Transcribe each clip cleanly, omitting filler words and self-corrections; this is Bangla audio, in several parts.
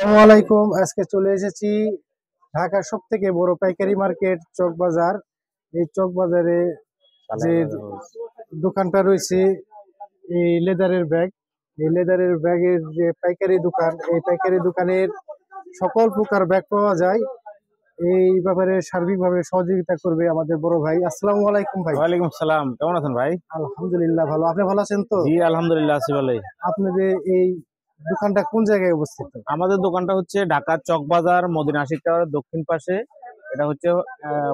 আসসালামু আলাইকুম। আজকে চলে এসেছি ঢাকার সব থেকে বড় পাইকারি মার্কেট চক বাজার। এই চক বাজারে যে দোকানটা রয়েছে এই লেদারের ব্যাগ, এই লেদারের ব্যাগের যে পাইকারি দোকান, এই পাইকারি দোকানের সকল প্রকার ব্যাগ পাওয়া যায়। এই ব্যাপারে সার্বিকভাবে সহযোগিতা করবে আমাদের বড় ভাই। আসসালামু আলাইকুম ভাই। ওয়ালাইকুম সালাম, কেমন আছেন ভাই? আলহামদুলিল্লাহ ভালো, আপনি ভালো আছেন তো? জি আলহামদুলিল্লাহ আছি ভালোই। আপনাদের এই দোকানটা কোন জায়গায় অবস্থিত? আমাদের দোকানটা হচ্ছে ঢাকার চকবাজার মদিনা আশিক টাওয়ারের দক্ষিণ পাশে। এটা হচ্ছে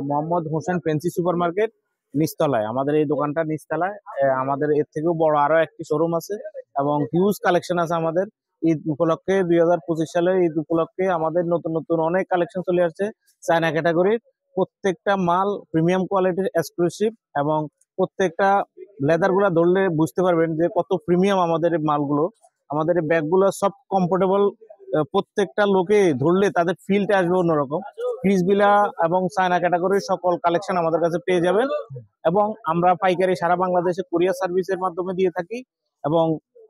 Mohammad Hossain fancy super market নিচতলায়। আমাদের এই দোকানটা নিচতলায়। আমাদের এর থেকেও বড় আরো একটি শোরুম আছে এবং হিউজ কালেকশন আছে আমাদের। ঈদ উপলক্ষে 2025 সালে ঈদ উপলক্ষে আমাদের নতুন নতুন অনেক কালেকশন চলে আসছে চায়না ক্যাটাগরির। প্রত্যেকটা মাল প্রিমিয়াম কোয়ালিটির এক্সক্লুসিভ এবং প্রত্যেকটা লেদার গুলা ধরলে বুঝতে পারবেন যে কত প্রিমিয়াম আমাদের এই মালগুলো। আমাদের এই ব্যাগগুলো সব কমফোর্টেবল। প্রত্যেকটা লোকে ধরলে তাদের ফিলটা আসবে অন্যরকম। ক্রিসবিলা এবং চায়না ক্যাটাগরির সকল কালেকশন আমাদের কাছে পেয়ে যাবেন এবং আমরা পাইকারি সারা বাংলাদেশে কুরিয়ার সার্ভিসের মাধ্যমে দিয়ে থাকি এবং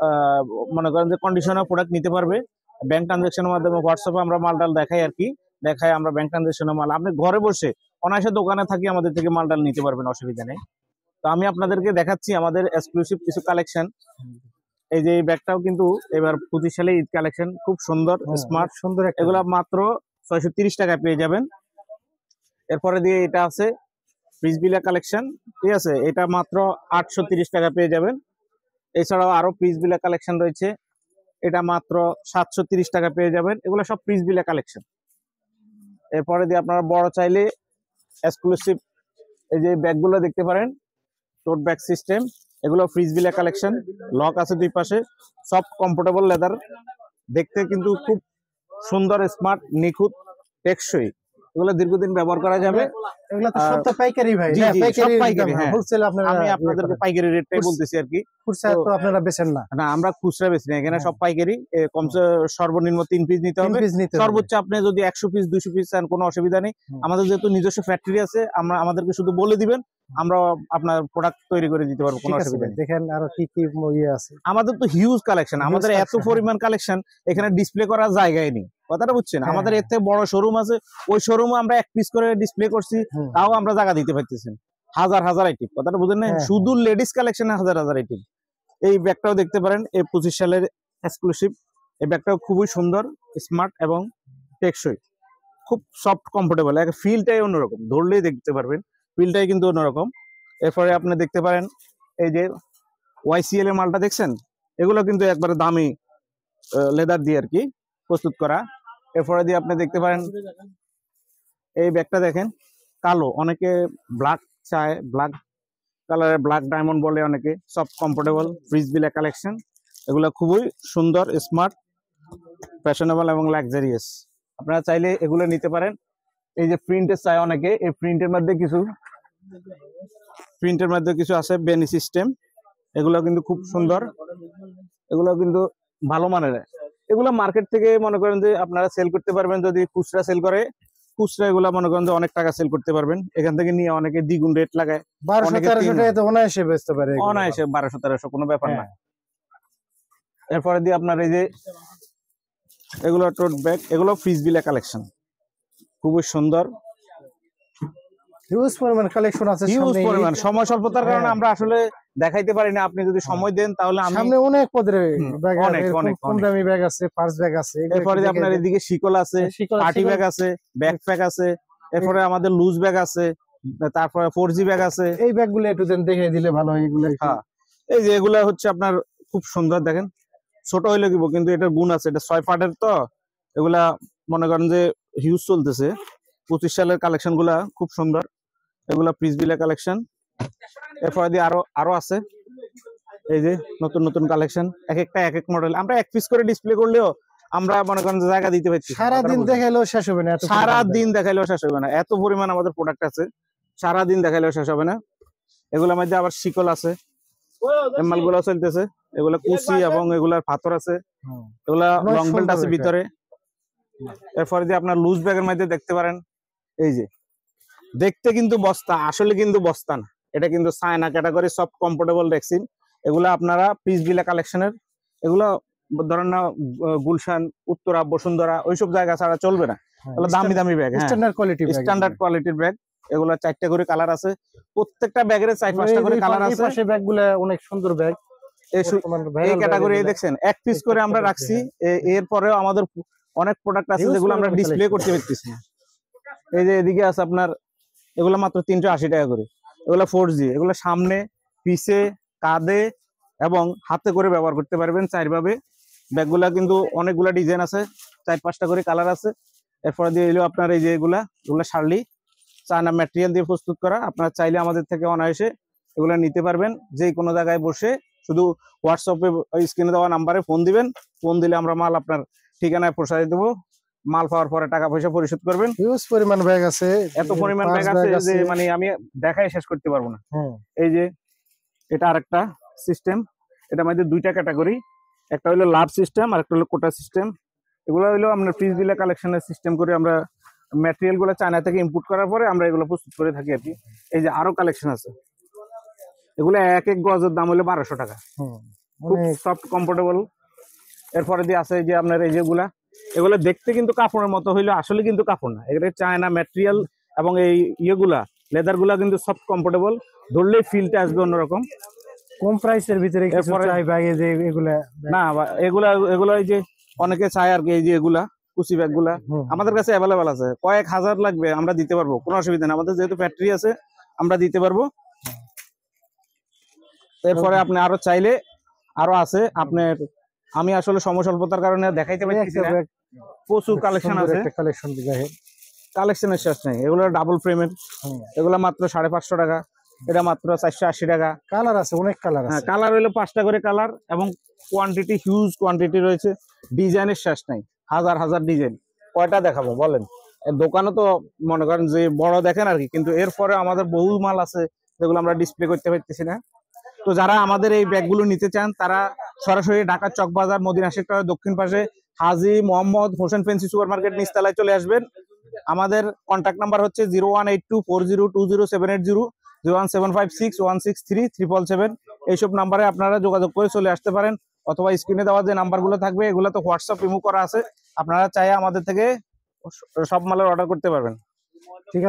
আহ, মনে করেন যে কন্ডিশনার প্রোডাক্ট নিতে পারবে ব্যাংক ট্রানজাকশনের মাধ্যমে। হোয়াটসঅ্যাপে আমরা মালটাল দেখাই আর কি, দেখাই আমরা ব্যাংক ট্রানজাকশনের মাল আপনি ঘরে বসে অনায়াসে দোকানে থাকি আমাদের থেকে মালটাল নিতে পারবেন, অসুবিধা নেই। তো আমি আপনাদেরকে দেখাচ্ছি আমাদের এক্সক্লুসিভ কিছু কালেকশন। এই যে এই ব্যাগটাও কিন্তু এবার 25 সালে ঈদ কালেকশন, খুব সুন্দর স্মার্ট সুন্দর একটা এগুলা মাত্র 630 টাকায় পেয়ে যাবেন। এরপরে দিয়ে এটা আছে প্রিসবিলা কালেকশন, ঠিক আছে, এটা মাত্র 830 টাকা পেয়ে যাবেন। এছাড়াও আরো প্রিসবিলা কালেকশন রয়েছে, এটা মাত্র 730 টাকা পেয়ে যাবেন। এগুলো সব প্রিসবিলা কালেকশন। এরপরে দিয়ে আপনারা বড় চাইলে এক্সক্লুসিভ এই যে ব্যাগগুলো দেখতে পারেন, টোট ব্যাগ সিস্টেম, এগুলো ফ্রিজবিলা কালেকশন। লক আছে দুই পাশে, সব কমফোর্টেবল লেদার, দেখতে কিন্তু খুব সুন্দর, স্মার্ট, নিখুঁত, টেকসই। এগুলো দীর্ঘদিন ব্যবহার করা যাবে। এগুলা তো সব তো পাইকারি ভাই, জি না জি, সব পাইকারি। হ্যাঁ, হোলসেল আপনারা আমি আপনাদেরকে পাইকারি রেটটাই বলতেছি আর কি। খুচরা তো আপনারা বেচেন না? না, আমরা খুচরা বেশি না, এখানে সব পাইকারি। কমসে সর্বনিম্ন 3 পিস নিতে হবে। সর্বোচ্চ আপনি যদি 100 পিস 200 পিস চান কোনো অসুবিধা নেই। আমাদের যেহেতু নিজস্ব ফ্যাক্টরি আছে, আমরা আমাদেরকে শুধু বলে দিবেন, আমরা আপনার প্রোডাক্ট তৈরি করে দিতে পারবো, কোনো অসুবিধা নেই। দেখেন আরো কি কি ইয়ে আছে আমাদের তো হিউজ কালেকশন, আমাদের এত পরিমাণ কালেকশন এখানে ডিসপ্লে করার জায়গায় নেই, কথাটা বুঝছেন? আমাদের এর থেকে বড় শোরুম আছে, ওই শোরুমে আমরা এক পিস করে ডিসপ্লে করছি, তাও আমরা জায়গা দিতে পারতেছি। হাজার হাজার আইটেম, কথাটা বুঝেন না? শুধু লেডিস কালেকশনে হাজার হাজার আইটেম। এই ব্যাগটাও দেখতে পারেন, এই 25 সালের এক্সক্লুসিভ। এই ব্যাগটাও খুবই সুন্দর, স্মার্ট এবং টেকসই, খুব সফট, কমফোর্টেবল। ফিলটাই অন্যরকম, ধরলেই দেখতে পারবেন ফিলটাই কিন্তু অন্যরকম। এরপরে আপনি দেখতে পারেন এই যে ওয়াইসিএল এর মালটা দেখছেন, এগুলো কিন্তু একবারে দামি লেদার দিয়ে আর কি প্রস্তুত করা। এরপরে দিয়ে আপনি দেখতে পারেন এই ব্যাগটা দেখেন, কালো, অনেকে ব্ল্যাক চায়, ব্ল্যাক কালারের, ব্ল্যাক ডায়মন্ড বলে অনেকে। সব কমফোর্টেবল ফ্রিজবিলা কালেকশন, এগুলো খুবই সুন্দর, স্মার্ট, ফ্যাশনেবল এবং লাক্সারিয়াস। আপনারা চাইলে এগুলো নিতে পারেন। এই যে প্রিন্টের চাই অনেকে, এই প্রিন্টের মধ্যে কিছু আছে বেনি সিস্টেম, এগুলো কিন্তু খুব সুন্দর, এগুলো কিন্তু ভালো মানের। এগুলো মার্কেট থেকে মনে করেন যে আপনারা সেল করতে পারবেন, যদি খুচরা সেল করে, খুচরা এগুলা মনে করেন যে অনেক টাকা সেল করতে পারবেন। এখান থেকে নিয়ে অনেকে দ্বিগুণ রেট লাগায়, 1200-1300 টাকা তো অনায়াসে বেচতে পারে, অনায়াসে 1200-1300 কোনো ব্যাপার না। এরপরে দিয়ে আপনার এই যে এগুলো টোট ব্যাগ, এগুলো ফ্রিজবিলা কালেকশন, খুবই সুন্দর, হিউজ পরিমাণ কালেকশন আছে। হিউজ পরিমাণ। সময় স্বল্পতার কারণে আমরা আসলে দেখাইতে পারি না, আপনি যদি সময় দেন তাহলে আমি সামনে অনেক পদের ব্যাগ, অনেক অনেক কম দামি ব্যাগ আছে, পার্স ব্যাগ আছে। এরপরে আপনার এদিকে শিকল আছে, পার্টি ব্যাগ আছে, ব্যাকপ্যাক আছে, এরপরে আমাদের লুজ ব্যাগ আছে, তারপরে 4G ব্যাগ আছে। এই ব্যাগগুলো একটু দেখে দিলে ভালো হয় এগুলো। হ্যাঁ, এই যে এগুলা হচ্ছে আপনার খুব সুন্দর, দেখেন ছোট হইলে কি কিন্তু এটার গুণ আছে, এটা 6 পার্টের, তো এগুলা মনে করেন যে হিউজ চলতেছে। 25 সালের কালেকশন গুলা খুব সুন্দর, এগুলা প্রিসবিলা কালেকশন। এরপরে দিয়ে আরো আছে এই যে নতুন নতুন কালেকশন, এক একটা এক এক মডেল। আমরা এক পিস করে ডিসপ্লে করলেও আমরা মনে করেন যে জায়গা দিতে পারছি, সারাদিন দেখাইলেও শেষ হবে না, সারাদিন দেখাইলেও শেষ হবে না, এত পরিমাণ আমাদের প্রোডাক্ট আছে, সারাদিন দেখাইলেও শেষ হবে না। এগুলোর মধ্যে আবার শিকল আছে, এমএল গুলো চলতেছে, এগুলা কুচি এবং এগুলার পাথর আছে, এগুলা লং বেল্ট আছে ভিতরে। এরপরে দিয়ে আপনার লুজ ব্যাগের মধ্যে দেখতে পারেন, এই যে দেখতে কিন্তু বস্তা, আসলে কিন্তু বস্তা না, এটা কিন্তু চায়না ক্যাটাগরি, সব কমফোর্টেবল ভ্যাকসিন। এগুলা আপনারা প্রিসবিলা কালেকশনের, এগুলো ধরেন না গুলশান, উত্তরা, বসুন্ধরা ওইসব জায়গা ছাড়া চলবে না, তাহলে দামি দামি ব্যাগ, স্ট্যান্ডার্ড কোয়ালিটি স্ট্যান্ডার্ড কোয়ালিটির ব্যাগ। এগুলো 4টা করে কালার আছে, প্রত্যেকটা ব্যাগের 4-5টা করে কালার আছে। পাশে ব্যাগগুলো অনেক সুন্দর ব্যাগ। এই ক্যাটাগরি দেখছেন এক পিস করে আমরা রাখছি। এরপরেও আমাদের অনেক প্রোডাক্ট আছে যেগুলো আমরা ডিসপ্লে করতে পারতেছি না। এই যে এদিকে আছে আপনার, এগুলো মাত্র 380 টাকা করে। এগুলো 4G, এগুলো সামনে, পিছে, কাঁধে এবং হাতে করে ব্যবহার করতে পারবেন 4 ভাবে। ব্যাগগুলা কিন্তু অনেকগুলা ডিজাইন আছে, 4-5টা করে কালার আছে। এরপরে দিয়ে এলো আপনার এই যে এগুলো শার্লি চায়না ম্যাটেরিয়াল দিয়ে প্রস্তুত করা। আপনারা চাইলে আমাদের থেকে অনায়াসে এগুলো নিতে পারবেন। যে কোনো জায়গায় বসে শুধু হোয়াটসঅ্যাপে স্ক্রিনে দেওয়া নাম্বারে ফোন দিবেন, ফোন দিলে আমরা মাল আপনার ঠিকানায় পৌঁছায় দেবো। মাল পাওয়ার পরে টাকা পয়সা পরিশোধ করবেন। হিউজ পরিমাণ ব্যাগ আছে, এত পরিমাণ ব্যাগ আছে যে মানে আমি দেখাই শেষ করতে পারবো না। এই যে এটা আরেকটা সিস্টেম, এটা আমাদের 2টা ক্যাটাগরি, একটা হলো লাভ সিস্টেম আর একটা হলো কোটা সিস্টেম। এগুলো হলো আপনার ফ্রিজ দিলে কালেকশনের সিস্টেম করে আমরা ম্যাটেরিয়াল গুলো চায়না থেকে ইম্পোর্ট করার পরে আমরা এগুলো প্রস্তুত করে থাকি আর কি। এই যে আরো কালেকশন আছে, এগুলো এক এক গজের দাম হলো 1200 টাকা, খুব সফট কমফোর্টেবল। এরপরে দিয়ে আছে যে আপনার এই যেগুলা, এগুলো দেখতে কিন্তু কাপড়ের মতো হইলো, আসলে কিন্তু কাপড় না, এটা চায়না ম্যাটেরিয়াল। এবং এই ইয়েগুলা লেদার গুলা কিন্তু সফট কমফোর্টেবল, ধরলেই ফিলটা আসবে অন্যরকম। কম প্রাইসের ভিতরে কিছু চাই ব্যাগে যে এগুলা না, এগুলা এই যে অনেকে চায় আর কি, এই যে এগুলা কুচি ব্যাগ গুলা আমাদের কাছে অ্যাভেলেবেল আছে, কয়েক হাজার লাগবে আমরা দিতে পারবো, কোনো অসুবিধা নেই, আমাদের যেহেতু ফ্যাক্টরি আছে আমরা দিতে পারবো। এরপরে আপনি আরো চাইলে আরো আছে আপনার, আমি আসলে সময় স্বল্পতার কারণে দেখাইতে পারছি না, প্রচুর কালেকশন আছে, কালেকশনের শেষ নেই। এগুলো ডাবল ফ্রেমের, এগুলো মাত্র 550 টাকা, এটা মাত্র 480 টাকা। কালার আছে, অনেক কালার আছে। হ্যাঁ, কালার হলো 5টা করে কালার এবং কোয়ান্টিটি হিউজ কোয়ান্টিটি রয়েছে, ডিজাইনের শেষ নাই, হাজার হাজার ডিজাইন। কয়টা দেখাবো বলেন, দোকানে তো মনে করেন যে বড় দেখেন আর কি, কিন্তু এরপরে আমাদের বহু মাল আছে যেগুলো আমরা ডিসপ্লে করতে পারতেছি না। তো যারা আমাদের এই ব্যাগগুলো নিতে চান তারা সরাসরি ঢাকার চকবাজার মদিনা সেক্টরের দক্ষিণ পাশে Haji Mohammad Hossain fancy super market নিচতলায় চলে আসবেন। আমাদের কন্ট্যাক্ট নাম্বার হচ্ছে 01824020780, 01756163377। এইসব নাম্বারে আপনারা যোগাযোগ করে চলে আসতে পারেন, অথবা স্ক্রিনে দেওয়া যে নাম্বারগুলো থাকবে এগুলো তো হোয়াটসঅ্যাপ ইমো করা আছে, আপনারা চাইলে আমাদের থেকে সব মালের অর্ডার করতে পারবেন।